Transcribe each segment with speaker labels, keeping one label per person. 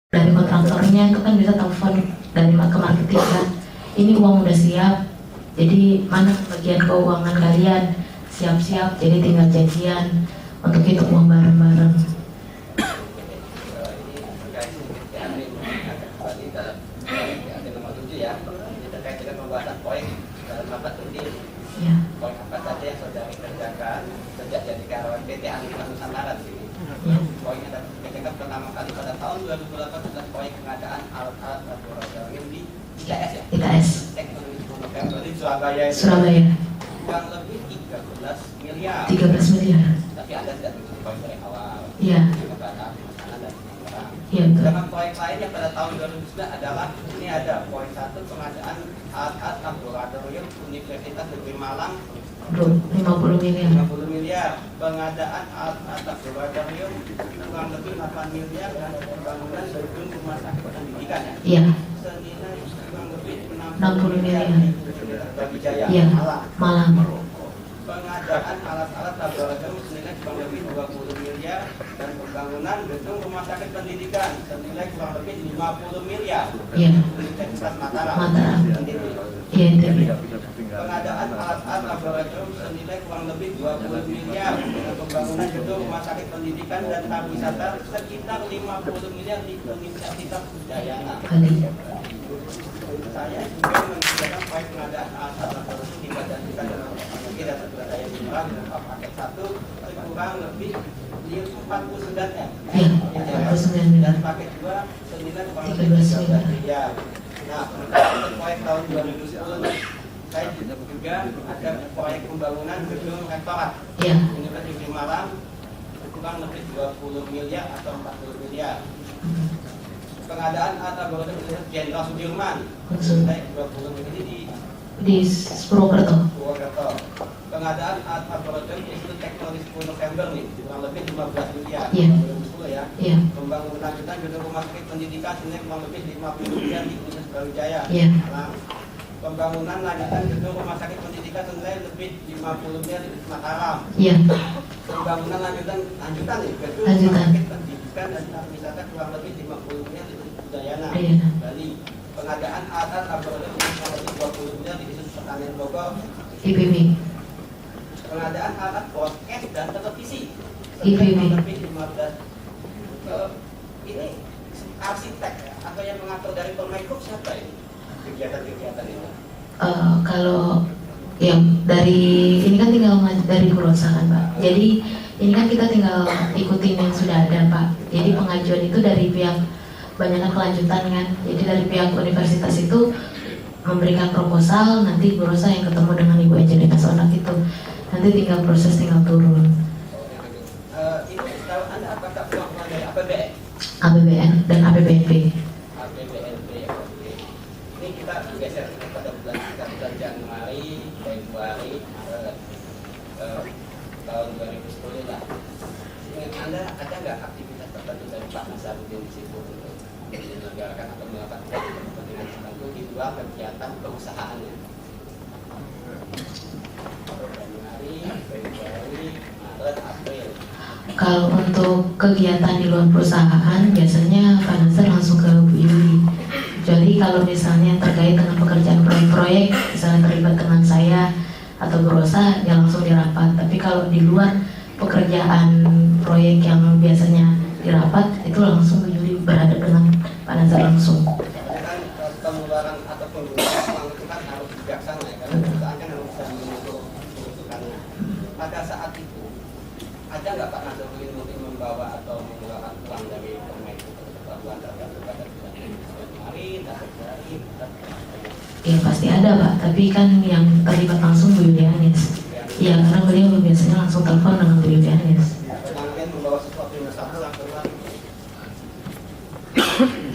Speaker 1: dari kontraktornya itu kan bisa telepon dari ke marketing kan, ini uang udah siap, jadi mana bagian keuangan kalian siap-siap, jadi tinggal janjian untuk hitung uang bareng-bareng.
Speaker 2: Poin apa saja yang saudari kerjakan sejak jadi karyawan PT Anggota Nusantara di sini? Poinnya dapat dikerjakan pertama kali pada tahun 2018, poin pengadaan alat-alat laboratorium di ITS ya?
Speaker 1: ITS.
Speaker 2: Teknologi November di Surabaya.
Speaker 1: Surabaya.
Speaker 2: Kurang lebih 13 miliar.
Speaker 1: 13 miliar.
Speaker 2: Tapi Anda tidak mengikuti poin dari awal.
Speaker 1: Iya. Iya, betul.
Speaker 2: Sedangkan proyek lainnya pada tahun 2009 adalah ini ada poin 1 pengadaan alat-alat laboratorium Universitas Negeri Malang
Speaker 1: 50 miliar.
Speaker 2: 50 miliar, pengadaan alat-alat laboratorium kurang lebih 8 miliar dan pembangunan gedung rumah sakit pendidikan ya.
Speaker 1: Iya.
Speaker 2: Senilai kurang lebih
Speaker 1: 60 miliar.
Speaker 2: Brawijaya,
Speaker 1: Iya. Malang.
Speaker 2: Pengadaan alat-alat laboratorium senilai kurang lebih 20 miliar dan pembangunan gedung rumah sakit pendidikan senilai kurang lebih 50 miliar.
Speaker 1: Iya.
Speaker 2: Universitas Mataram.
Speaker 1: Mataram.
Speaker 2: NTB.
Speaker 1: Iya, NTB.
Speaker 2: Pengadaan alat-alat laboratorium senilai kurang lebih 20 miliar dan pembangunan gedung rumah sakit pendidikan dan pariwisata sekitar 50 miliar di Universitas Udayana. Saya juga mengerjakan proyek pengadaan alat-alat laboratorium di Badan Riset dan Teknologi dan Sumber Daya Mineral berupa paket 1 kurang lebih 49 M.
Speaker 1: Iya, 49
Speaker 2: Dan paket 2 senilai kurang lebih 13 miliar. Nah, untuk proyek tahun 2010 saya juga ada proyek pembangunan gedung rektorat Universitas Negeri Malang kurang lebih 20 miliar atau 40 miliar. Pengadaan alat laboratorium Jenderal Sudirman senilai 20 miliar
Speaker 1: di Purwokerto.
Speaker 2: Pengadaan alat laboratorium Institut Teknologi 10 November nih kurang lebih 15 miliar.
Speaker 1: Iya.
Speaker 2: 2010 ya.
Speaker 1: Iya.
Speaker 2: Pembangunan lanjutan gedung rumah sakit pendidikan senilai kurang lebih 50 miliar di Universitas Brawijaya.
Speaker 1: Iya.
Speaker 2: Pembangunan lanjutan gedung rumah sakit pendidikan senilai lebih 50 miliar di Mataram.
Speaker 1: Iya.
Speaker 2: Pembangunan lanjutan nih gedung
Speaker 1: Lanjutan.
Speaker 2: rumah sakit pendidikan dan pariwisata kurang lebih 50 miliar di Udayana, Bali. Pengadaan alat laboratorium kurang lebih 20 miliar di Institut Pertanian Bogor.
Speaker 1: IPB.
Speaker 2: Pengadaan alat podcast dan televisi
Speaker 1: IPB.
Speaker 2: kurang lebih 15. Ini arsitek atau yang mengatur dari Permaikop siapa ini? Kegiatan-kegiatan itu.
Speaker 1: Kalau yang dari ini kan tinggal dari Kurosa kan Pak. Jadi ini kan kita tinggal ikutin yang sudah ada Pak. Jadi pengajuan itu dari pihak banyakkan kelanjutan kan. Jadi dari pihak universitas itu memberikan proposal, nanti Kurosa yang ketemu dengan Ibu Angelina Sonak itu nanti tinggal proses, tinggal turun.
Speaker 2: Ini tahu Anda apakah uang dari APBN?
Speaker 1: APBN dan APBNP.
Speaker 2: APBNP ya. Ini kita geser pada bulan Januari, Februari, Maret tahun 2010 lah. Ingat Anda ada nggak aktivitas tertentu dari Pak Nasaruddin di situ untuk menyelenggarakan atau melakukan kepentingan tertentu di luar kegiatan perusahaannya? Januari, Februari, Maret, April.
Speaker 1: Kalau untuk kegiatan di luar perusahaan biasanya Pak Nasir langsung ke Bu Yuli. Kecuali kalau misalnya terkait dengan pekerjaan proyek-proyek, misalnya terlibat dengan saya atau Bu Rosa, ya langsung dirapat. Tapi kalau di luar pekerjaan proyek yang biasanya dirapat, itu langsung Bu Yuli berhadap dengan Pak Nasir langsung.
Speaker 2: Kan pengeluaran atau penggunaan uang itu kan harus bijaksana ya, karena perusahaan kan harus bisa menentukannya. Pada saat itu ada nggak Pak Nasaruddin mungkin membawa atau mengeluarkan uang dari Permaikop untuk pelabuhan tertentu pada bulan Januari, Februari?
Speaker 1: Ya pasti ada Pak, tapi kan yang terlibat langsung Bu Yulianis. Ya karena beliau biasanya langsung telepon dengan Bu Yulianis.
Speaker 2: Mungkin membawa sesuatu yang besar langsung keluar.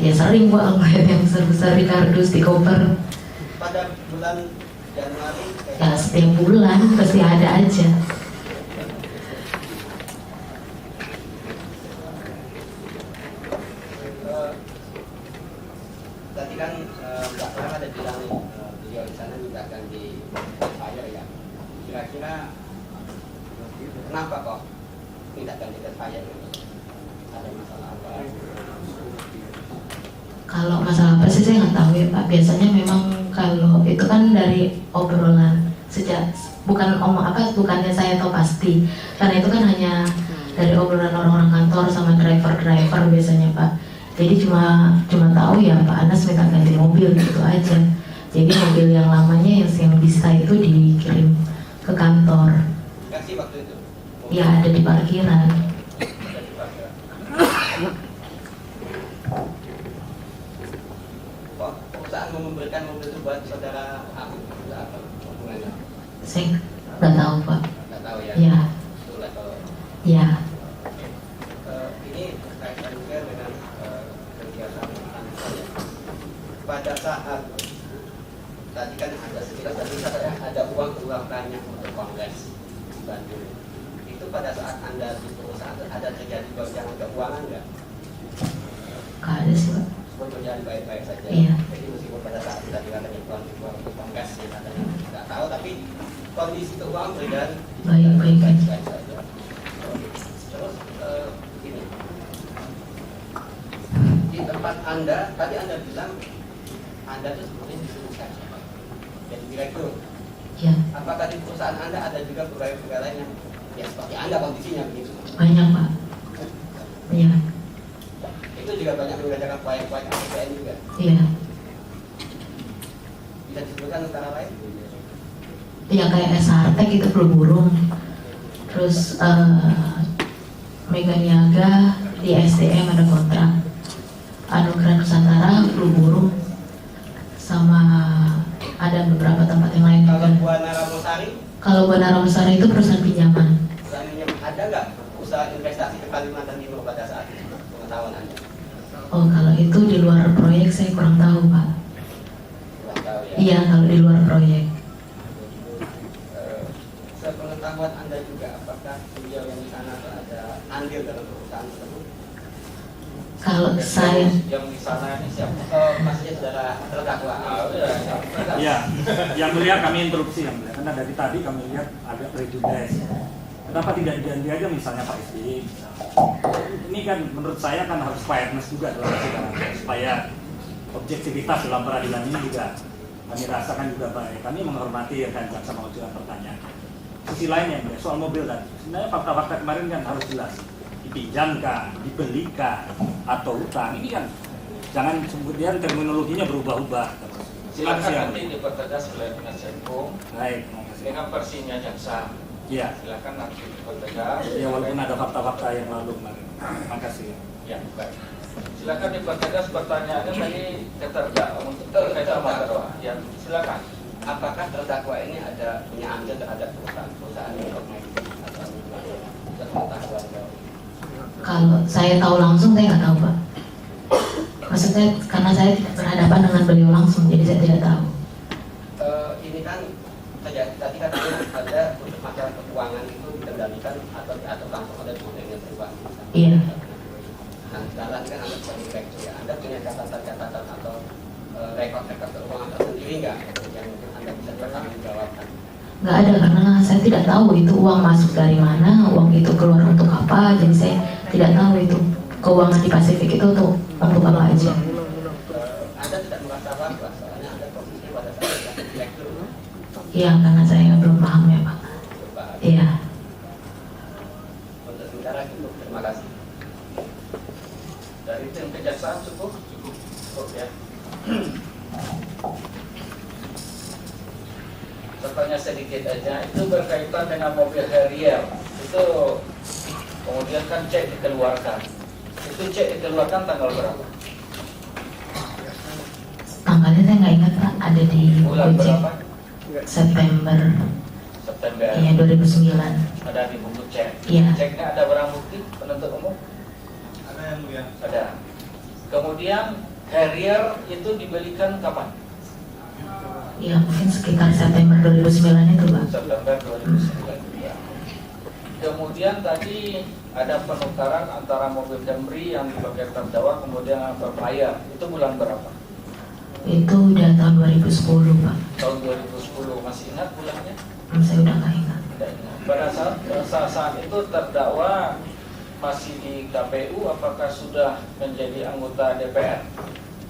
Speaker 1: Ya sering Bu, ngeliat yang besar-besar di kardus, di koper.
Speaker 2: Pada bulan Januari,
Speaker 1: Ya setiap bulan pasti ada aja.
Speaker 2: tadi kan Mbak Clara ada bilang nih, beliau di sana juga akan di fire ya. Kira-kira kenapa kok tidak ganti fire? Ada masalah apa?
Speaker 1: Kalau masalah apa sih saya nggak tahu ya Pak. Biasanya memang kalau itu kan dari obrolan sejak bukannya saya tahu pasti, karena itu kan hanya dari obrolan orang-orang kantor sama driver biasanya Pak. Jadi cuma tahu ya Pak Anas minta ganti mobil gitu aja. Jadi mobil yang lamanya yang bisa itu dikirim ke kantor.
Speaker 2: Kasih waktu itu?
Speaker 1: Ya ada di parkiran.
Speaker 2: Perusahaan mau memberikan mobil itu buat saudara aku apa hubungannya?
Speaker 1: Saya nggak tahu Pak.
Speaker 2: Nggak tahu ya?
Speaker 1: Ya.
Speaker 2: Itulah kalau.
Speaker 1: Ya.
Speaker 2: Ini kaitan juga dengan kegiatan saya. Pada saat tadi kan ada sekitar ada uang banyak untuk kongres di Bandung. Itu pada saat Anda di perusahaan ada terjadi goncangan keuangan nggak?
Speaker 1: Nggak ada sih Pak.
Speaker 2: Berjalan baik-baik saja.
Speaker 1: Iya.
Speaker 2: Jadi meskipun pada saat kita dikatakan uang kongres ya katanya nggak tahu, tapi kondisi keuangan berjalan baik-baik saja. Terus ini di tempat Anda tadi Anda bilang Anda itu sebenarnya disuruhkan jadi direktur.
Speaker 1: Ya.
Speaker 2: Apakah di perusahaan Anda ada juga pegawai-pegawai lain yang ya seperti Anda kondisinya begitu?
Speaker 1: Banyak Pak. Iya.
Speaker 2: Itu juga banyak mengerjakan proyek-proyek APBN juga.
Speaker 1: Iya.
Speaker 2: Bisa disebutkan antara lain?
Speaker 1: Ya kayak SRTek itu Flu Burung. Terus Mega Niaga di SDM ada kontrak. Anugerah Nusantara Flu Burung, sama ada beberapa tempat yang lain.
Speaker 2: Kalau Buana Ramosari?
Speaker 1: Kalau Buana Ramosari itu perusahaan pinjaman.
Speaker 2: Perusahaan pinjaman ada nggak usaha investasi ke Kalimantan Timur pada saat itu pengetahuan Anda?
Speaker 1: Oh kalau itu di luar proyek saya kurang tahu Pak.
Speaker 2: Kurang tahu ya?
Speaker 1: Iya kalau di luar proyek.
Speaker 2: Sepengetahuan Anda juga apakah beliau yang di sana ada andil dalam perusahaan tersebut?
Speaker 1: Kalau saya
Speaker 2: yang di sana ini siapa? Maksudnya saudara terdakwa.
Speaker 3: Iya, yang mulia kami interupsi yang mulia. Karena dari tadi kami lihat ada prejudice. Kenapa tidak diganti aja misalnya Pak SBY? Ini kan menurut saya kan harus fairness juga dalam persidangan supaya objektivitas dalam peradilan ini juga kami rasakan juga baik. Kami menghormati rekan jaksa mengajukan pertanyaan. Sisi lainnya soal mobil tadi, sebenarnya fakta-fakta kemarin kan harus jelas. Dipinjamkah, dibelikan, atau utang. Ini kan jangan kemudian terminologinya berubah-ubah.
Speaker 4: Silakan nanti dipertegas oleh penasihat hukum.
Speaker 3: Baik, terima kasih.
Speaker 4: Dengan versinya jaksa.
Speaker 3: Iya.
Speaker 4: Silakan nanti dipertegas.
Speaker 3: Ya walaupun ada fakta-fakta yang lalu kemarin. Terima kasih.
Speaker 4: Ya, baik. Silakan dipertegas pertanyaannya tadi terdakwa untuk terkait sama terdakwa. Ya, silakan.
Speaker 2: Apakah terdakwa ini ada punya andil terhadap perusahaan yang atau
Speaker 1: kalau saya tahu langsung saya nggak tahu Pak. Maksudnya karena saya tidak berhadapan dengan beliau langsung jadi saya tidak tahu.
Speaker 2: Ini kan tadi katanya ada untuk masalah keuangan itu dikendalikan atau diatur langsung oleh manajer pribadi.
Speaker 1: Iya.
Speaker 2: Nah sekarang kan Anda sebagai direktur ya, Anda punya catatan-catatan atau rekod-rekod keuangan tersendiri nggak yang Anda bisa bertanggungjawabkan?
Speaker 1: Nggak ada karena saya tidak tahu itu uang masuk dari mana, uang itu keluar untuk apa, jadi saya tidak tahu itu keuangan di Pasifik itu untuk apa aja.
Speaker 2: Anda tidak merasa apa soalnya Anda posisi pada saat jadi direktur.
Speaker 1: Iya karena saya belum paham ya Pak. Iya.
Speaker 2: Untuk sementara cukup, terima kasih.
Speaker 4: Dari tim kejaksaan cukup ya. Bertanya sedikit aja, itu berkaitan dengan mobil Harrier. Itu kemudian kan cek dikeluarkan. Itu cek dikeluarkan tanggal berapa?
Speaker 1: Tanggalnya saya nggak ingat Pak, ada di
Speaker 4: Bulan
Speaker 1: Gojek.
Speaker 4: berapa?
Speaker 1: September.
Speaker 4: September.
Speaker 1: Iya 2009.
Speaker 4: Ada di buku cek.
Speaker 1: Iya.
Speaker 4: Ceknya ada barang bukti penuntut umum?
Speaker 2: Ada yang mulia.
Speaker 4: Ada. Kemudian Harrier itu dibelikan kapan?
Speaker 1: Iya mungkin sekitar September 2009 itu Pak.
Speaker 4: September 2009. Kemudian tadi ada penukaran antara mobil Camry yang dipakai terdakwa kemudian Fire. Itu bulan berapa?
Speaker 1: Itu udah tahun 2010 Pak.
Speaker 4: Tahun 2010. Masih ingat bulannya?
Speaker 1: Saya udah nggak ingat.
Speaker 4: Tidak ingat. Pada saat itu terdakwa masih di KPU, apakah sudah menjadi anggota DPR?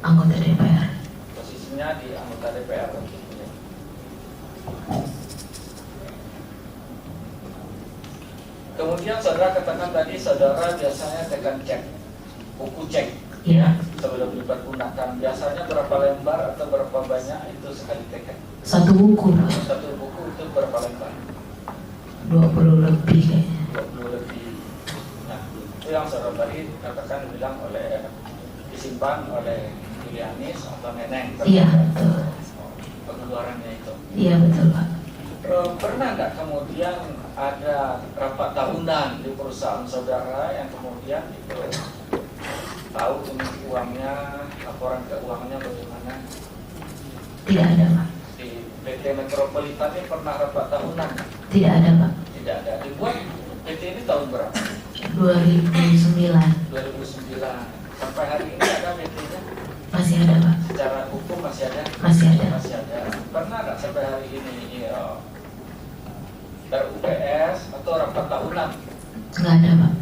Speaker 1: Anggota DPR.
Speaker 4: Posisinya di anggota DPR. Kemudian saudara katakan tadi saudara biasanya tekan cek, buku cek.
Speaker 1: Iya.
Speaker 4: Sebelum dipergunakan, biasanya berapa lembar atau berapa banyak itu sekali tekan?
Speaker 1: Satu buku, Pak.
Speaker 4: Satu buku itu berapa lembar?
Speaker 1: 20 lebih kayaknya.
Speaker 4: 20 lebih. Nah, itu yang saudara tadi katakan bilang oleh disimpan oleh Julianis atau Neneng.
Speaker 1: Iya, betul.
Speaker 4: Pengeluarannya itu.
Speaker 1: Iya, betul, Pak.
Speaker 4: Pernah nggak kemudian ada rapat tahunan di perusahaan saudara yang kemudian itu tahu ini uangnya, laporan keuangannya bagaimana?
Speaker 1: Tidak ada, Pak.
Speaker 4: Di PT Metropolitan ini pernah rapat tahunan?
Speaker 1: Tidak ada, Pak.
Speaker 4: Tidak ada. Dibuat PT ini tahun berapa?
Speaker 1: 2009.
Speaker 4: 2009. Sampai hari ini ada PT-nya?
Speaker 1: Masih ada, Pak.
Speaker 4: Secara hukum masih ada?
Speaker 1: Masih ada.
Speaker 4: Masih ada. Pernah nggak sampai hari ini RUPS atau rapat tahunan?
Speaker 1: Nggak ada, Pak.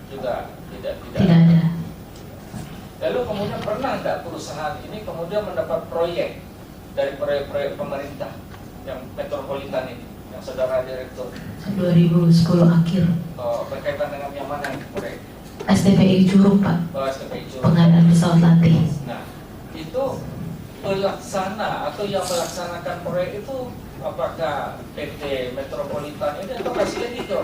Speaker 4: Juga tidak
Speaker 1: ada.
Speaker 4: Lalu kemudian pernah nggak perusahaan ini kemudian mendapat proyek dari proyek-proyek pemerintah yang metropolitan ini, yang saudara direktur?
Speaker 1: 2010 akhir.
Speaker 4: Berkaitan dengan yang mana ini proyek?
Speaker 1: STPI Curug, Pak.
Speaker 4: STPI Curug.
Speaker 1: Pengadaan pesawat latih.
Speaker 4: Nah, itu pelaksana atau yang melaksanakan proyek itu apakah PT Metropolitan ini atau kasih editor?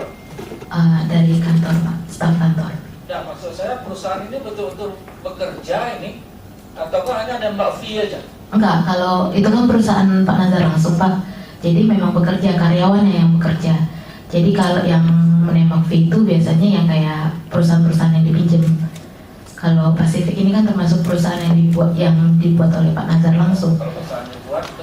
Speaker 1: Dari kantor, Pak. Staf kantor.
Speaker 4: Ya, maksud saya perusahaan ini betul-betul bekerja ini ataukah hanya ada Mbak Fi aja?
Speaker 1: Enggak, kalau itu kan perusahaan Pak Nazar langsung, Pak. Jadi memang bekerja, karyawannya yang bekerja. Jadi kalau yang menembak fee itu biasanya yang kayak perusahaan-perusahaan yang dipinjam. Kalau Pasifik ini kan termasuk perusahaan yang dibuat oleh Pak Nazar langsung.
Speaker 4: Kalau perusahaan dibuat itu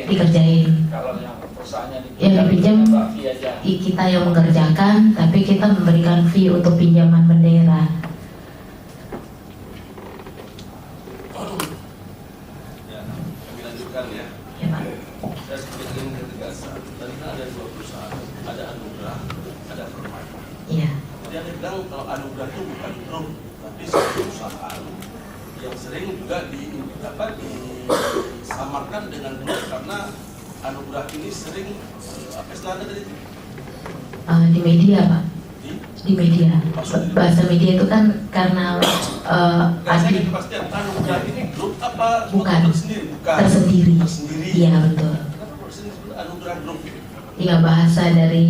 Speaker 1: dikerjain.
Speaker 4: Kalau yang perusahaannya
Speaker 1: dipinjam
Speaker 4: Mbak Fi aja.
Speaker 1: Kita yang mengerjakan, tapi kita memberikan fee untuk pinjaman bendera.
Speaker 5: Ya, kami lanjutkan ya.
Speaker 1: Ya, Pak.
Speaker 5: Saya sedikit ingin ketegasan. Tadi kan ada dua perusahaan, ada Anugrah, ada Permai.
Speaker 1: Iya.
Speaker 5: Dia bilang kalau Anugrah itu bukan grup, tapi satu perusahaan yang sering juga disamarkan dengan grup karena Anugrah ini sering apa istilahnya tadi?
Speaker 1: Di media, Pak. Di media.
Speaker 5: Maksudnya?
Speaker 1: Bahasa media itu kan karena
Speaker 5: Saya ingin pastikan Anugrah ini grup apa
Speaker 1: Bukan.
Speaker 5: tersendiri? Bukan.
Speaker 1: Tersendiri.
Speaker 5: Tersendiri.
Speaker 1: Iya, betul.
Speaker 5: Kenapa kok disini disebut Anugrah Group?
Speaker 1: Iya, bahasa dari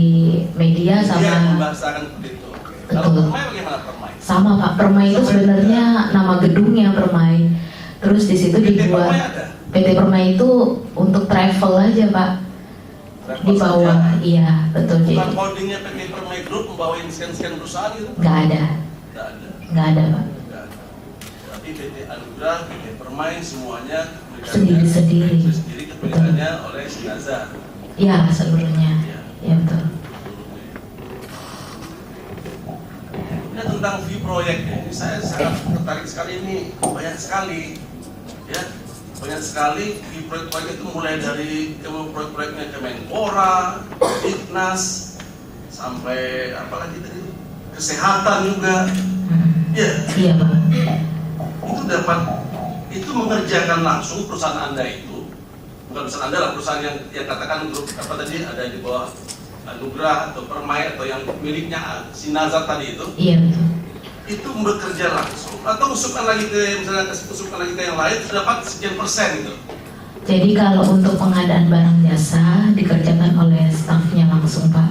Speaker 1: media
Speaker 5: Dia
Speaker 1: sama
Speaker 5: membahasakan seperti itu. Kalau
Speaker 1: Betul.
Speaker 5: Permai bagaimana Permai?
Speaker 1: sama, Pak. Permai itu sebenarnya nama gedungnya Permai. Terus di situ
Speaker 5: PT
Speaker 1: dibuat
Speaker 5: Permai ada?
Speaker 1: PT Permai itu untuk travel aja, Pak. Di bawah, iya, betul.
Speaker 5: Bukan
Speaker 1: Jadi
Speaker 5: holdingnya PT Permai Group membawain sekian-sekian perusahaan gitu?
Speaker 1: nggak ada,
Speaker 5: Tidak ada.
Speaker 1: nggak ada, Pak.
Speaker 5: Nggak ada. Berarti PT Anugrah, PT Permai semuanya
Speaker 1: Sendiri-sendiri.
Speaker 5: sendiri kepemilikannya oleh Sinazar.
Speaker 1: Iya, seluruhnya. Iya, betul.
Speaker 5: Ini tentang fee proyek ya. Ini saya sangat tertarik sekali ini, banyak sekali, ya. Banyak sekali di proyek-proyek itu mulai dari proyek-proyeknya Kemenpora, Dignas, sampai apa lagi tadi, kesehatan juga. Ya,
Speaker 1: Iya, Pak.
Speaker 5: itu mengerjakan langsung perusahaan Anda itu, bukan perusahaan Anda lah, perusahaan yang katakan grup apa tadi ada di bawah Anugrah atau Permai atau yang miliknya Sinazar tadi itu.
Speaker 1: Iya, betul.
Speaker 5: Itu bekerja langsung atau usulkan lagi ke misalnya usulkan lagi ke yang lain itu dapat sekian persen gitu.
Speaker 1: Jadi kalau untuk pengadaan barang jasa dikerjakan oleh stafnya langsung, Pak.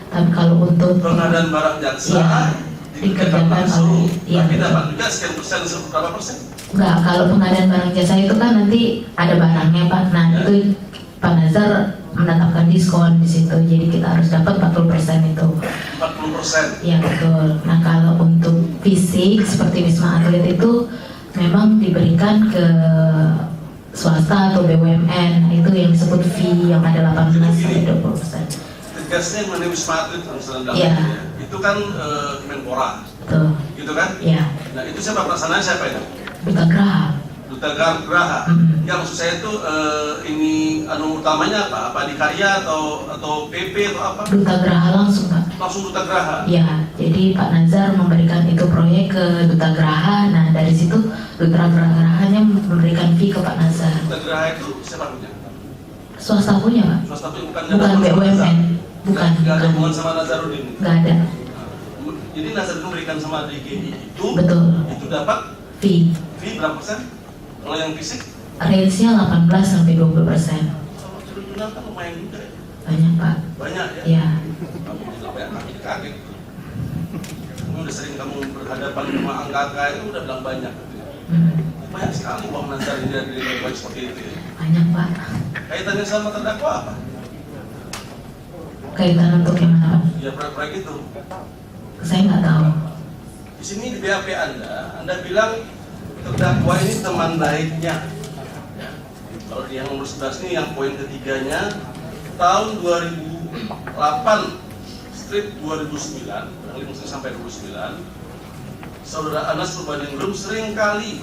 Speaker 1: Tapi kalau untuk
Speaker 5: Pengadaan barang jasa
Speaker 1: Iya, dikerjakan
Speaker 5: langsung,
Speaker 1: oleh- iya,
Speaker 5: tapi
Speaker 1: betul.
Speaker 5: dapat juga sekian persen berapa persen?
Speaker 1: Enggak, kalau pengadaan barang jasa itu kan nanti ada barangnya, Pak. Nah,
Speaker 5: Ya.
Speaker 1: itu Pak Nazar menetapkan diskon di situ. Jadi kita harus dapat 40% itu.
Speaker 5: 40%.
Speaker 1: Iya, betul. Nah, kalau untuk fisik seperti Wisma Atlet itu memang diberikan ke swasta atau BUMN. Itu yang disebut fee yang ada 18-20%.
Speaker 5: Tegasnya mengenai Wisma Atlet misalnya
Speaker 1: Iya.
Speaker 5: itu kan Kemenpora,
Speaker 1: Betul.
Speaker 5: gitu kan?
Speaker 1: Iya.
Speaker 5: Nah itu siapa pelaksananya siapa itu?
Speaker 1: Duta Graha.
Speaker 5: Duta Graha.
Speaker 1: Mm.
Speaker 5: Yang maksud saya itu ini utamanya apa? Apa Adikarya atau PP atau apa?
Speaker 1: Duta Graha langsung, Pak.
Speaker 5: langsung Duta Geraha.
Speaker 1: Ya, jadi Pak Nazar memberikan itu proyek ke Duta Geraha. Nah dari situ Duta Gerahanya memberikan fee ke Pak Nazar.
Speaker 5: Duta Geraha itu siapa punya?
Speaker 1: Swasta punya Pak?
Speaker 5: Swasta punya, bukan
Speaker 1: BUMN. Bukan.
Speaker 5: Nggak ada hubungan sama Nazarudin.
Speaker 1: Nggak ada.
Speaker 5: Jadi Nazarudin memberikan sama DGI itu.
Speaker 1: Betul.
Speaker 5: Itu dapat
Speaker 1: Fee
Speaker 5: berapa persen? Kalau yang fisik?
Speaker 1: Range-nya 18-20%.
Speaker 5: Kalau triliunan kan lumayan juga ya.
Speaker 1: Banyak Pak.
Speaker 5: Banyak ya?
Speaker 1: Ya.
Speaker 5: Kamu juga banyak, kami kaget. Kamu udah sering kamu berhadapan sama angka-angka itu udah bilang banyak gitu ya. Banyak sekali uang Nazar ini dari proyek seperti itu ya.
Speaker 1: Banyak Pak.
Speaker 5: Kaitannya sama terdakwa apa?
Speaker 1: Kaitan untuk yang mana Pak?
Speaker 5: Ya proyek itu.
Speaker 1: Saya nggak tahu.
Speaker 5: Di sini di BAP Anda bilang terdakwa ini teman baiknya. Ya. Kalau di yang nomor 11 ini yang poin ketiganya, tahun 2008 strip 2009, mungkin sampai 2009, Saudara Anas Urbaningrum sering kali,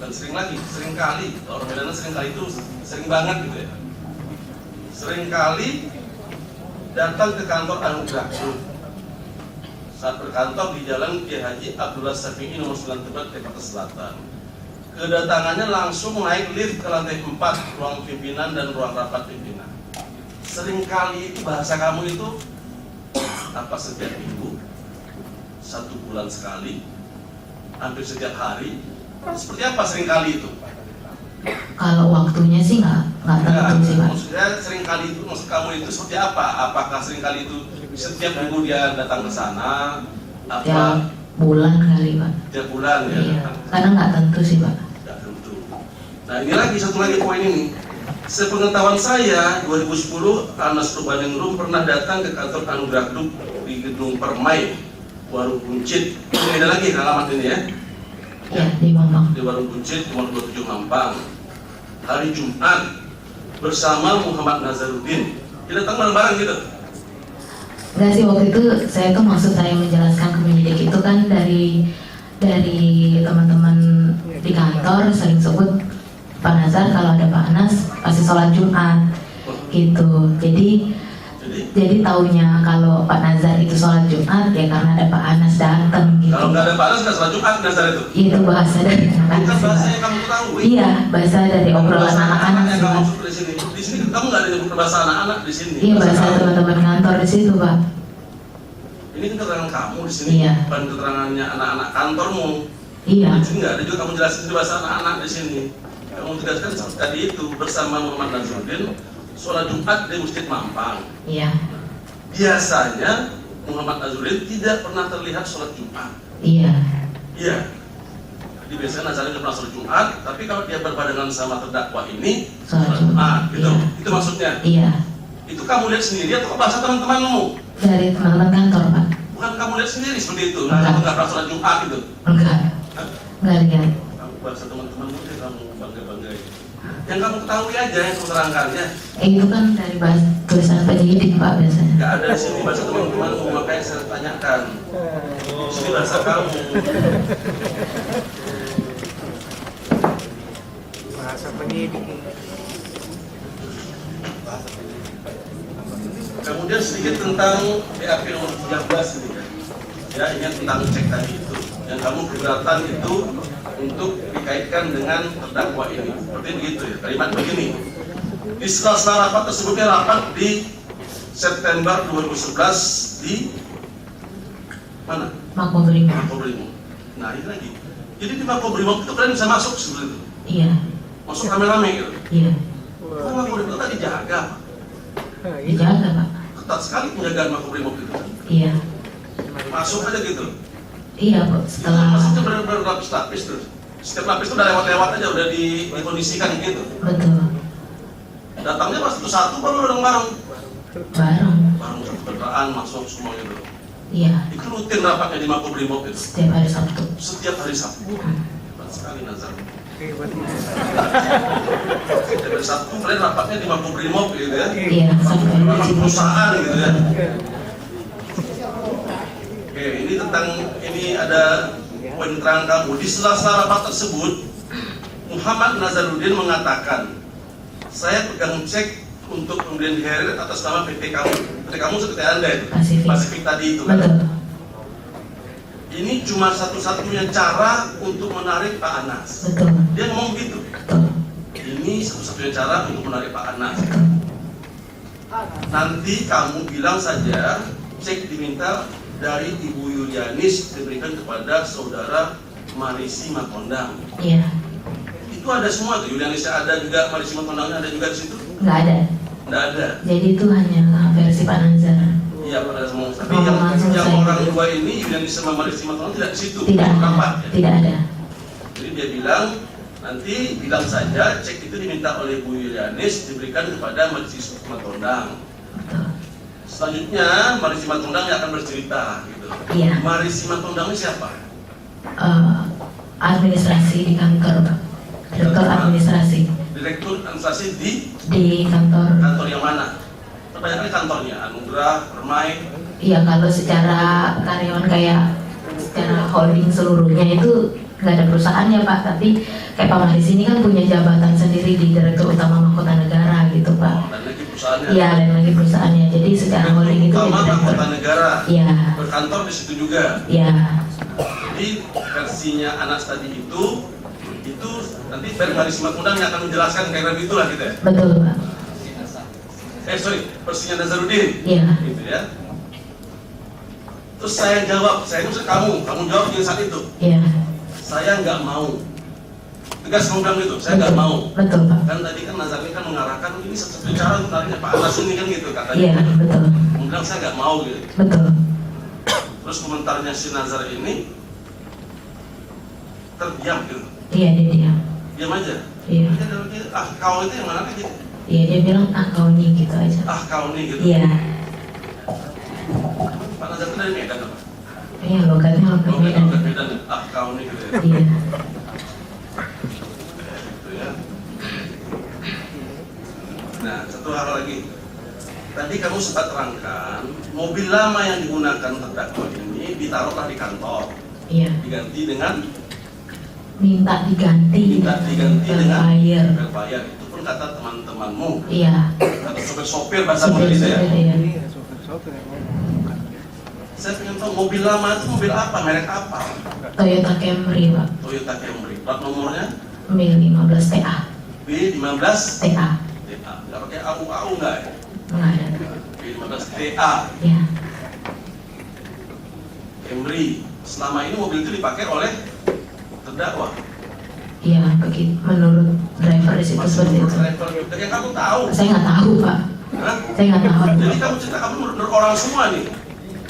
Speaker 5: dan sering lagi, sering kali, orang Medan sering kali itu sering banget gitu ya, sering kali datang ke kantor Anugerah Group saat berkantor di Jalan Kiai Haji Abdullah Syafi'i nomor 9 Tebet, Jakarta Selatan. Kedatangannya langsung naik lift ke lantai 4, ruang pimpinan dan ruang rapat pimpinan. Seringkali itu bahasa kamu itu apa setiap minggu, 1 bulan sekali, hampir setiap hari. Seperti apa seringkali itu?
Speaker 1: Kalau waktunya sih nggak tentu sih Pak.
Speaker 5: Maksudnya seringkali itu, maksud kamu itu seperti apa? Apakah seringkali itu setiap minggu dia datang ke sana? Apa?
Speaker 1: Tiap bulan kali Pak.
Speaker 5: Tiap bulan ya?
Speaker 1: Iya. Karena nggak tentu sih Pak.
Speaker 5: Tidak tentu. Nah ini lagi satu lagi poin ini. Sepengetahuan saya 2010 Anas Urbaningrum pernah datang ke kantor Anugerah Group di gedung Permai Warung Buncit. Ini ada lagi alamat ini ya?
Speaker 1: Ya di Mampang.
Speaker 5: Di Warung Buncit nomor 27 Mampang. Hari Jumat bersama Muhammad Nazarudin. Dia datang bareng-bareng gitu.
Speaker 1: Enggak sih, waktu itu saya tuh maksud saya menjelaskan ke penyidik itu kan dari teman-teman di kantor sering sebut Pak Nazar kalau ada Pak Anas pasti sholat Jumat gitu. Jadi taunya kalau Pak Nazar itu sholat Jumat ya karena ada Pak Anas datang gitu.
Speaker 5: Kalau nggak ada Pak Anas nggak sholat Jumat Nazar itu.
Speaker 1: Itu bahasa dari anak-anak.
Speaker 5: Bukan bahasa yang kamu tahu.
Speaker 1: Iya, bahasa dari obrolan anak-anak
Speaker 5: yang
Speaker 1: sih
Speaker 5: kamu
Speaker 1: Pak.
Speaker 5: maksud di sini. Di sini kamu nggak ada nyebut bahasa anak-anak di sini.
Speaker 1: Iya, bahasa teman-teman kantor di situ Pak.
Speaker 5: Ini kan keterangan kamu di sini,
Speaker 1: Iya.
Speaker 5: bukan keterangannya anak-anak kantormu.
Speaker 1: Iya.
Speaker 5: Di sini nggak ada juga kamu jelasin di bahasa anak-anak di sini. Kamu tegaskan seperti tadi itu bersama Muhammad Nazarudin sholat Jumat di Masjid Mampang.
Speaker 1: Iya.
Speaker 5: Biasanya Muhammad Nazarudin tidak pernah terlihat sholat Jumat.
Speaker 1: Iya.
Speaker 5: Iya. Jadi biasanya Nazarudin pernah sholat Jumat, tapi kalau dia berbarengan sama terdakwa ini
Speaker 1: Sholat Jumat.
Speaker 5: gitu.
Speaker 1: Iya.
Speaker 5: Itu maksudnya.
Speaker 1: Iya.
Speaker 5: Itu kamu lihat sendiri atau bahasa teman-temanmu?
Speaker 1: Dari teman-teman kantor Pak.
Speaker 5: Bukan kamu lihat sendiri seperti itu.
Speaker 1: Enggak.
Speaker 5: Kamu nggak pernah sholat Jumat gitu.
Speaker 1: Enggak.
Speaker 5: Hah?
Speaker 1: Enggak lihat.
Speaker 5: Kamu bahasa teman-temanmu sih kamu bangga-bangga. Yang kamu ketahui aja yang kamu terangkannya.
Speaker 1: Itu kan dari bahasa tulisan penyidik Pak biasanya.
Speaker 5: Nggak ada di sini bahasa teman-temanmu, makanya saya tanyakan. Di sini bahasa kamu.
Speaker 6: Bahasa penyidik.
Speaker 5: Kemudian sedikit tentang BAP nomor 13 ini kan. Ya, ini tentang cek tadi itu. Yang kamu keberatan itu untuk dikaitkan dengan terdakwa ini. Seperti begitu ya. Kalimat begini. Di sela-sela rapat tersebutnya rapat di September 2011 di mana?
Speaker 1: Makobrimob.
Speaker 5: Makobrimob. Nah ini lagi. Jadi di Makobrimob itu kalian bisa masuk seperti itu.
Speaker 1: Iya.
Speaker 5: Masuk rame-rame gitu.
Speaker 1: Iya.
Speaker 5: Karena Makobrimob itu tadi dijaga.
Speaker 1: Dijaga Pak.
Speaker 5: Ketat sekali penjagaan Makobrimob itu.
Speaker 1: Iya.
Speaker 5: Masuk aja gitu.
Speaker 1: Iya Bu. Setelah.
Speaker 5: Maksudnya benar-benar lapis-lapis terus. Setiap lapis itu udah lewat-lewat aja, udah dikondisikan gitu.
Speaker 1: Betul.
Speaker 5: Datangnya pas satu baru bareng-bareng.
Speaker 1: Bareng.
Speaker 5: Bareng satu kendaraan masuk semua gitu.
Speaker 1: Iya.
Speaker 5: Itu rutin rapatnya di Makobrimob itu.
Speaker 1: Setiap hari Sabtu.
Speaker 5: Setiap hari Sabtu.
Speaker 1: Hmm.
Speaker 5: Hebat sekali Nazar.
Speaker 6: Hebat.
Speaker 5: Setiap hari Sabtu kalian rapatnya di Makobrimob gitu ya.
Speaker 1: Iya. Sampai
Speaker 5: Memang
Speaker 1: di
Speaker 5: perusahaan gitu ya. Oke, ini tentang ini ada poin terang kamu. Di sela-sela rapat tersebut, Muhammad Nazarudin mengatakan, saya pegang cek untuk pembelian di Heret atas nama PT kamu. PT kamu seperti Anda itu, Pasifik tadi itu kan.
Speaker 1: Betul.
Speaker 5: Ini cuma satu-satunya cara untuk menarik Pak Anas.
Speaker 1: Betul.
Speaker 5: Dia ngomong begitu.
Speaker 1: Betul.
Speaker 5: Ini satu-satunya cara untuk menarik Pak Anas.
Speaker 1: Betul.
Speaker 5: Nanti kamu bilang saja cek diminta dari Ibu Yulianis diberikan kepada saudara Marisi Matondang.
Speaker 1: Iya.
Speaker 5: Itu ada semua tuh, Yulianisnya ada juga, Marisi Matondangnya ada juga di situ.
Speaker 1: Nggak ada.
Speaker 5: Nggak ada.
Speaker 1: Jadi itu hanya versi Pak Nazar.
Speaker 5: Iya pada semua. Tapi
Speaker 1: Ngomong langsung
Speaker 5: yang
Speaker 1: saya
Speaker 5: orang
Speaker 1: gitu.
Speaker 5: dua ini Yulianis sama Marisi Matondang tidak di situ.
Speaker 1: Tidak
Speaker 5: Rapat,
Speaker 1: ada.
Speaker 5: ya?
Speaker 1: Tidak ada.
Speaker 5: Jadi dia bilang nanti bilang saja cek itu diminta oleh Bu Yulianis diberikan kepada Marisi Matondang.
Speaker 1: Betul.
Speaker 5: Selanjutnya Marisi Matondang yang akan bercerita gitu.
Speaker 1: Iya.
Speaker 5: Marisi Matondang ini siapa?
Speaker 1: Administrasi di kantor, Pak. Direktur administrasi
Speaker 5: Direktur administrasi
Speaker 1: di kantor.
Speaker 5: kantor yang mana? Kebanyakan kantornya Anugerah, Permai.
Speaker 1: Iya, kalau secara karyawan kayak secara holding seluruhnya itu nggak ada perusahaannya, Pak. Tapi kayak Pak Maris ini kan punya jabatan sendiri di Direktur Utama Mahkota Negara gitu, Pak.
Speaker 5: Dan lagi perusahaannya.
Speaker 1: Iya, dan lagi perusahaannya. Jadi secara holding itu
Speaker 5: Utama
Speaker 1: jadi direktur.
Speaker 5: Mahkota Negara.
Speaker 1: Iya.
Speaker 5: Berkantor di situ juga.
Speaker 1: Iya.
Speaker 5: Jadi versinya Anas tadi itu nanti dari Marisi Matondang yang akan menjelaskan kayak gitu lah gitu ya.
Speaker 1: Betul, Pak.
Speaker 5: Versinya Nazarudin.
Speaker 1: Iya.
Speaker 5: Gitu ya. Terus saya jawab, saya itu kamu jawab di saat itu.
Speaker 1: Iya.
Speaker 5: Saya nggak mau. Tegas kamu bilang gitu, saya nggak mau.
Speaker 1: Betul, Pak.
Speaker 5: Kan tadi kan Nazar ini kan mengarahkan ini satu cara untuk nariknya Pak Anas ini kan gitu katanya.
Speaker 1: Iya, betul.
Speaker 5: Kamu bilang saya nggak mau gitu.
Speaker 1: Betul.
Speaker 5: Terus komentarnya si Nazar ini terdiam gitu,
Speaker 1: Iya, dia diam.
Speaker 5: diam aja.
Speaker 1: Iya.
Speaker 5: Ah kau itu yang mana gitu?
Speaker 1: Iya, dia bilang kau nih gitu aja.
Speaker 5: Ah kau nih gitu.
Speaker 1: Iya.
Speaker 5: Pak Nazar itu dari Medan apa?
Speaker 1: Iya, logatnya logat Medan.
Speaker 5: Logat Medan. Ah kau nih gitu ya.
Speaker 1: Iya.
Speaker 5: Gitu ya. Nah satu hal lagi. Tadi kamu sempat terangkan mobil lama yang digunakan terdakwa ini ditaruhlah di kantor,
Speaker 1: Iya.
Speaker 5: diganti dengan
Speaker 1: Minta diganti
Speaker 5: dengan
Speaker 1: berbayar.
Speaker 5: berbayar. Itu pun kata teman-temanmu,
Speaker 1: Iya.
Speaker 5: kata sopir-sopir bahasa Indonesia ya.
Speaker 1: Iya.
Speaker 6: Iya, sopir-sopir yang ngomong.
Speaker 5: Saya pengen tahu mobil lama itu mobil apa, merek apa?
Speaker 1: Toyota Camry, Pak.
Speaker 5: Toyota Camry. Plat nomornya
Speaker 1: B15 TA.
Speaker 5: B15
Speaker 1: TA.
Speaker 5: TA. Nggak pakai AU nggak ya?
Speaker 1: Nggak ada.
Speaker 5: B15 TA.
Speaker 1: Iya.
Speaker 5: Camry. Selama ini mobil itu dipakai oleh terdakwa.
Speaker 1: Iya, begitu. Menurut driver di situ
Speaker 5: Masih
Speaker 1: seperti
Speaker 5: menurut
Speaker 1: itu.
Speaker 5: driver juga. Yang kamu tahu.
Speaker 1: Saya nggak tahu, Pak.
Speaker 5: Hah?
Speaker 1: Saya nggak tahu.
Speaker 5: Jadi kamu cerita kamu menurut orang semua nih.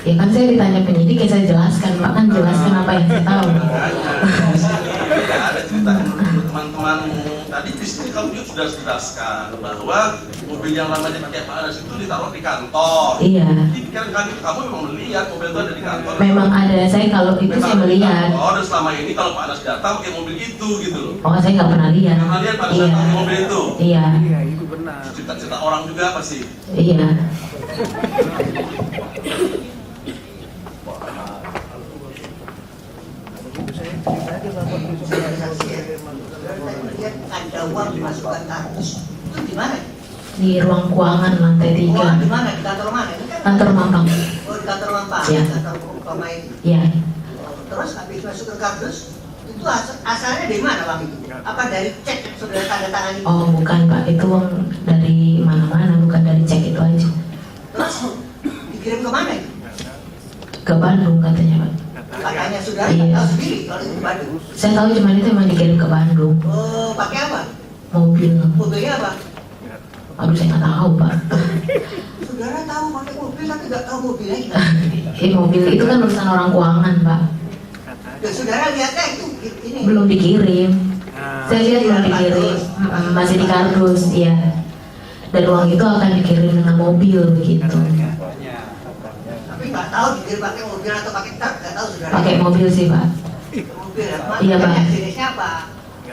Speaker 1: Ya kan saya ditanya penyidik, ya saya jelaskan, Pak. Kan jelaskan apa yang saya tahu.
Speaker 5: Makanya di sini tidak ada cerita menurut teman-temanmu. Tadi di sini kamu juga sudah jelaskan bahwa mobil yang lama dipakai Pak Anas itu ditaruh di kantor.
Speaker 1: Iya.
Speaker 5: Di pikiran kamu memang melihat mobil itu ada di kantor.
Speaker 1: Memang ada, saya kalau itu saya melihat.
Speaker 5: Oh, dan selama ini kalau Pak Anas datang pakai mobil itu gitu loh.
Speaker 1: Oh, saya nggak pernah lihat.
Speaker 5: Nggak pernah lihat Pak Anas
Speaker 1: Iya.
Speaker 5: datang pakai mobil itu.
Speaker 1: Iya.
Speaker 6: Iya, itu benar.
Speaker 5: Cerita-cerita orang juga pasti.
Speaker 1: Iya.
Speaker 7: Ada uang dimasukkan kardus. Itu di mana?
Speaker 1: Di ruang keuangan lantai 3.
Speaker 7: Uang di mana? Di kantor mana? Ini kan
Speaker 1: Kantor Mampang.
Speaker 7: Oh, di kantor Mampang.
Speaker 1: Iya.
Speaker 7: Kantor pemain.
Speaker 1: Iya.
Speaker 7: Terus habis masuk ke kardus, itu asalnya dari mana Bang itu? Apa dari cek yang sudah tanda tangan itu?
Speaker 1: Oh, bukan, Pak. Itu uang dari mana-mana, bukan dari cek itu aja.
Speaker 7: Terus dikirim ke mana itu?
Speaker 1: Ke Bandung katanya, Pak.
Speaker 7: Katanya sudah
Speaker 1: Iya.
Speaker 7: tahu sendiri kalau itu Bandung.
Speaker 1: Saya tahu cuma itu emang dikirim ke Bandung.
Speaker 7: Oh, pakai apa?
Speaker 1: Mobil.
Speaker 7: Mobilnya apa?
Speaker 1: Aduh, saya nggak tahu, Pak.
Speaker 7: Saudara tahu pakai mobil tapi nggak tahu mobilnya gimana?
Speaker 1: Mobil itu kan urusan orang keuangan, Pak.
Speaker 7: Ya, saudara lihatnya itu ini.
Speaker 1: Belum dikirim. Saya lihat belum dikirim. Masih di kardus, iya. Dan uang itu akan dikirim dengan mobil begitu.
Speaker 7: Tapi nggak tahu dikirim pakai mobil atau pakai truk, nggak tahu saudara.
Speaker 1: Pakai mobil sih, Pak.
Speaker 7: Mobil apa?
Speaker 1: Iya, Bang.
Speaker 7: Jenisnya apa?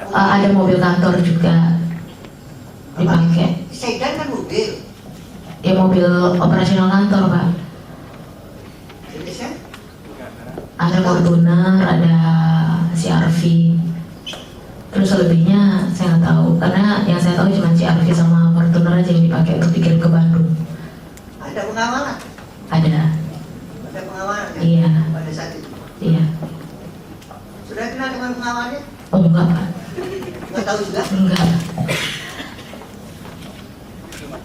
Speaker 1: Ada mobil kantor juga dipakai.
Speaker 7: Sedan kan mobil.
Speaker 1: Ya, mobil operasional kantor, Pak.
Speaker 7: Jenisnya?
Speaker 1: Ada Fortuner, ada CR-V. Terus selebihnya saya nggak tahu, karena yang saya tahu cuma CRV sama Fortuner aja yang dipakai untuk dikirim ke Bandung.
Speaker 7: Ada pengawalan?
Speaker 1: Ada.
Speaker 7: Ada pengawalan kan?
Speaker 1: Iya.
Speaker 7: Pada saat itu?
Speaker 1: Iya.
Speaker 7: Sudah kenal dengan pengawalnya?
Speaker 1: Oh enggak Pak.
Speaker 7: Nggak tahu juga?
Speaker 1: Enggak.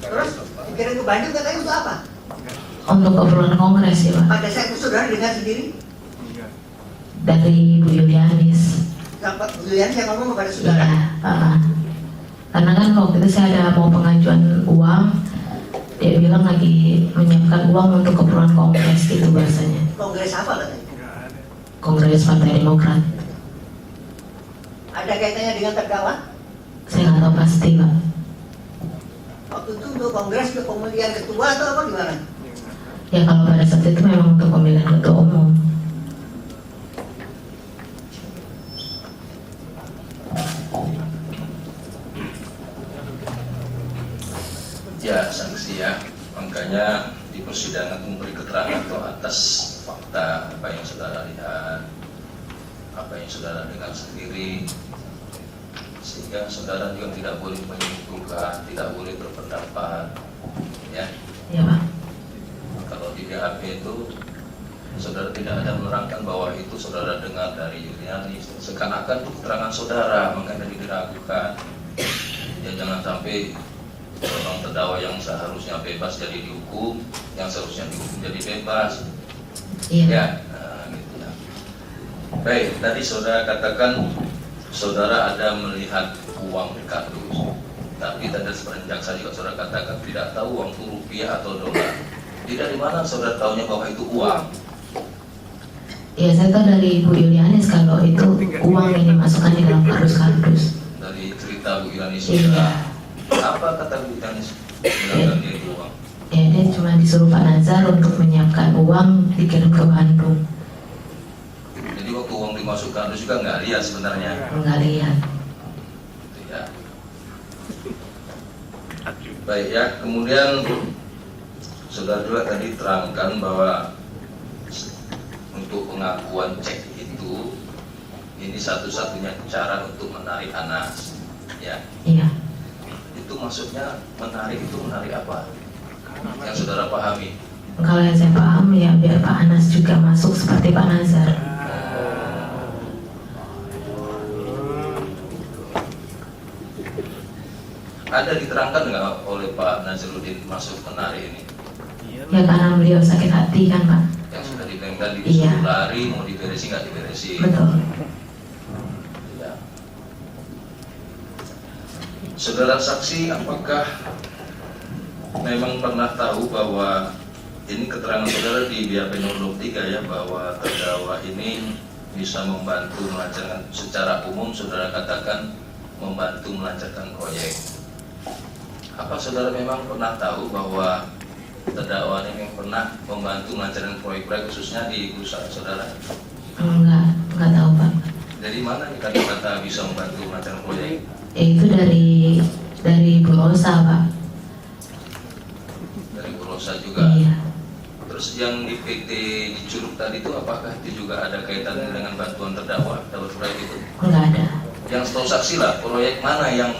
Speaker 7: Terus dikirim ke Bandung katanya untuk apa?
Speaker 1: Untuk keperluan kongres ya Pak.
Speaker 7: Pada saat itu saudara dengar sendiri?
Speaker 1: Dari Bu Yulianis.
Speaker 7: Sampai Bu Yulianis yang ngomong kepada
Speaker 1: Iya.
Speaker 7: saudara?
Speaker 1: Karena kan waktu itu saya ada mau pengajuan uang, dia bilang lagi menyiapkan uang untuk keperluan kongres gitu bahasanya.
Speaker 7: Kongres apa katanya?
Speaker 1: Kongres Partai Demokrat.
Speaker 7: Ada kaitannya dengan terdakwa?
Speaker 1: Saya nggak tahu pasti Pak.
Speaker 7: Waktu itu untuk kongres ke pemilihan ketua atau apa gimana?
Speaker 1: Ya kalau pada saat itu memang untuk pemilihan ketua umum.
Speaker 8: Ya, sanksi ya. Makanya di persidangan memberi keterangan atau atas fakta apa yang saudara lihat, apa yang saudara dengar sendiri, sehingga saudara juga tidak boleh menyimpulkan, tidak boleh berpendapat, ya.
Speaker 1: Ya Pak.
Speaker 8: Kalau di BAP itu saudara tidak ada menerangkan bahwa itu saudara dengar dari Yulianis, seakan-akan itu keterangan saudara, makanya diragukan. Ya jangan sampai orang terdakwa yang seharusnya bebas jadi dihukum, yang seharusnya dihukum jadi bebas.
Speaker 1: Iya.
Speaker 8: Ya, gitu ya. Baik, tadi saudara katakan saudara ada melihat uang di kardus, tapi tadi seperti jaksa juga saudara katakan tidak tahu uang itu rupiah atau dolar. Dari mana saudara tahunya bahwa itu uang?
Speaker 1: Ya saya tahu dari Bu Yulianis kalau itu uang yang dimasukkan di dalam kardus-kardus.
Speaker 8: Dari cerita Bu Yulianis
Speaker 1: Iya.
Speaker 8: saudara. Apa kata Bu Yulianis? Bilang dia itu uang.
Speaker 1: Ya dia cuma disuruh Pak Nazar untuk menyiapkan uang dikirim ke Bandung.
Speaker 8: Jadi waktu uang dimasukkan kardus juga nggak lihat sebenarnya.
Speaker 1: Enggak lihat.
Speaker 8: Ya. Baik ya, kemudian saudara juga tadi terangkan bahwa untuk pengakuan cek itu ini satu-satunya cara untuk menarik Anas, ya.
Speaker 1: Iya.
Speaker 8: Itu maksudnya menarik itu menarik apa? Yang saudara pahami?
Speaker 1: Kalau yang saya paham ya biar Pak Anas juga masuk seperti Pak Nazar.
Speaker 8: Ada diterangkan nggak oleh Pak Nazarudin masuk menarik ini?
Speaker 1: Ya karena beliau sakit hati kan Pak.
Speaker 8: Yang sudah dipengkan
Speaker 1: Iya.
Speaker 8: disuruh lari, mau diberesi nggak diberesi?
Speaker 1: Betul.
Speaker 8: Ya. Saudara saksi, apakah memang pernah tahu bahwa ini keterangan saudara di BAP nomor 23 ya, bahwa terdakwa ini bisa membantu melancarkan secara umum, saudara katakan membantu melancarkan proyek. Apa saudara memang pernah tahu bahwa terdakwa ini pernah membantu melancarkan proyek-proyek khususnya di perusahaan saudara?
Speaker 1: Enggak tahu Pak.
Speaker 8: Dari mana nih kata-kata bisa membantu melancarkan proyek?
Speaker 1: Ya, itu dari Bu Rosa Pak.
Speaker 8: Dari Bu Rosa juga.
Speaker 1: Iya.
Speaker 8: Terus yang di PT di Curug tadi itu apakah itu juga ada kaitannya dengan bantuan terdakwa dalam proyek itu?
Speaker 1: Enggak ada.
Speaker 8: Yang setahu saksi lah, proyek mana yang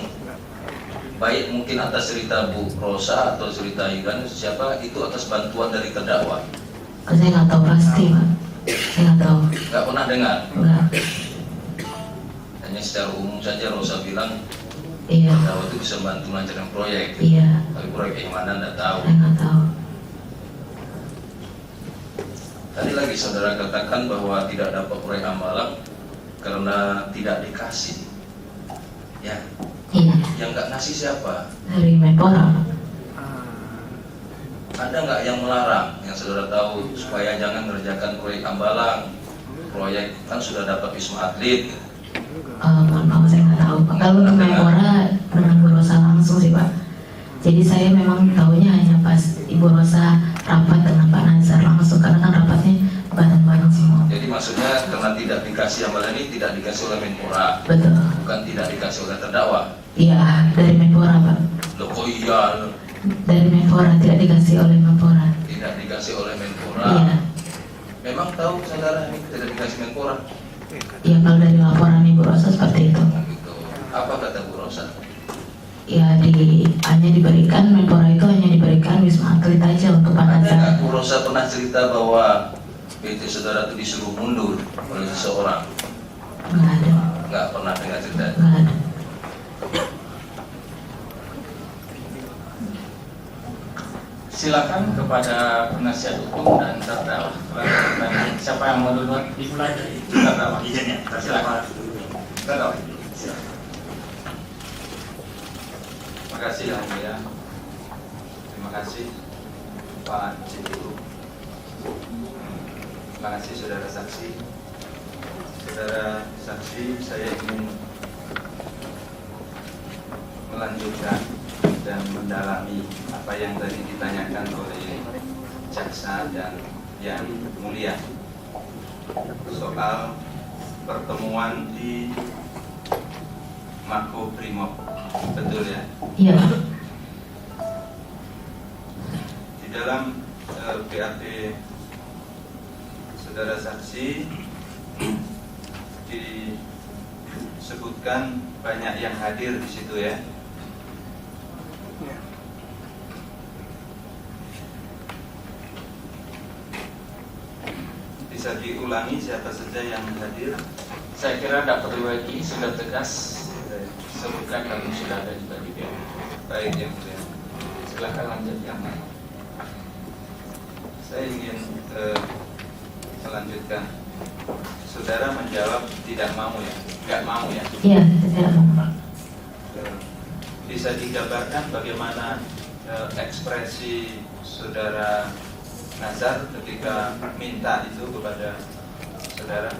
Speaker 8: baik mungkin atas cerita Bu Rosa atau cerita Yulianis, siapa itu atas bantuan dari terdakwa?
Speaker 1: Saya nggak tahu pasti Pak. Saya nggak tahu.
Speaker 8: Nggak pernah dengar.
Speaker 1: Enggak.
Speaker 8: Hanya secara umum saja Rosa bilang
Speaker 1: Iya.
Speaker 8: terdakwa itu bisa bantu melancarkan proyek.
Speaker 1: Iya.
Speaker 8: Tapi proyek yang mana nggak tahu.
Speaker 1: Saya nggak tahu.
Speaker 8: Tadi lagi saudara katakan bahwa tidak dapat proyek Hambalang karena tidak dikasih. Ya,
Speaker 1: Iya.
Speaker 8: yang nggak ngasih siapa?
Speaker 1: Dari Menpora Pak.
Speaker 8: Ada nggak yang melarang yang saudara tahu supaya jangan mengerjakan proyek Hambalang? Proyek kan sudah dapat Wisma Atlet.
Speaker 1: Mohon maaf saya nggak tahu Pak. Kalau untuk Menpora dengan Bu Rosa langsung sih Pak. Jadi saya memang tahunya hanya pas Ibu Rosa rapat dengan Pak Nazar langsung, karena kan rapatnya bareng-bareng semua.
Speaker 8: Jadi maksudnya karena tidak dikasih Hambalang ini tidak dikasih oleh Menpora,
Speaker 1: Betul.
Speaker 8: bukan tidak dikasih oleh terdakwa.
Speaker 1: Iya, dari Menpora Pak.
Speaker 8: Loh kok iya?
Speaker 1: Dari Menpora, tidak dikasih oleh Menpora.
Speaker 8: Tidak dikasih oleh Menpora.
Speaker 1: Iya.
Speaker 8: Memang tahu saudara ini tidak dikasih Menpora?
Speaker 1: Iya, kalau dari laporan Ibu Rosa seperti itu.
Speaker 8: Gitu. Apa kata Bu Rosa?
Speaker 1: Ya hanya diberikan Menpora itu hanya diberikan Wisma Atlet aja untuk Pak
Speaker 8: Ada
Speaker 1: Nazar.
Speaker 8: nggak Bu Rosa pernah cerita bahwa PT saudara itu disuruh mundur oleh seseorang?
Speaker 1: Nggak ada.
Speaker 8: Nggak pernah dengar cerita.
Speaker 1: Nggak ada.
Speaker 4: Silakan kepada penasihat hukum dan terdakwa. Siapa yang mau duluan?
Speaker 3: Dimulai dari
Speaker 4: Terdakwa.
Speaker 3: izinnya.
Speaker 4: Silakan. Terdakwa. Silakan.
Speaker 9: Terima kasih Yang Mulia. Terima kasih Pak Cipu. Terima kasih saudara saksi. Saudara saksi, saya ingin melanjutkan dan mendalami apa yang tadi ditanyakan oleh jaksa dan Yang Mulia soal pertemuan di Makobrimob. Betul ya?
Speaker 1: Iya.
Speaker 9: Di dalam BAP saudara saksi disebutkan banyak yang hadir di situ ya. Bisa diulangi siapa saja yang hadir?
Speaker 4: Saya kira tidak perlu lagi, sudah tegas. Sebutkan kami sudah ada juga di BAP.
Speaker 9: Baik Yang Mulia.
Speaker 4: Silakan lanjut yang lain.
Speaker 9: Saya ingin melanjutkan. Saudara menjawab tidak mau ya, nggak mau ya.
Speaker 1: Iya, tidak mau.
Speaker 9: Bisa digambarkan bagaimana ekspresi saudara Nazar ketika minta itu kepada saudara?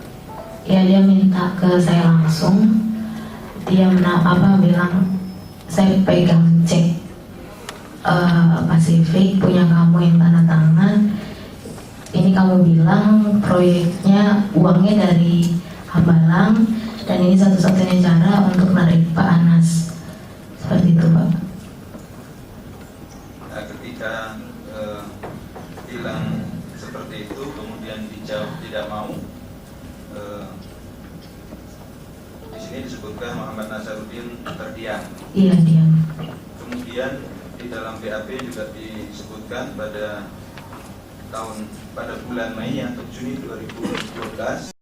Speaker 1: Ya, dia minta ke saya langsung. Dia bilang saya pegang cek Pasifik punya kamu yang tanda tangan. Ini kamu bilang proyeknya uangnya dari Hambalang dan ini satu-satunya cara untuk narik Pak Anas. Seperti itu, Pak.
Speaker 9: Nah, ketika bilang seperti itu kemudian dijawab tidak mau, di sini disebutkan Muhammad Nasaruddin terdiam.
Speaker 1: Iya, diam.
Speaker 9: Kemudian di dalam BAP juga disebutkan pada bulan Mei atau Juni 2012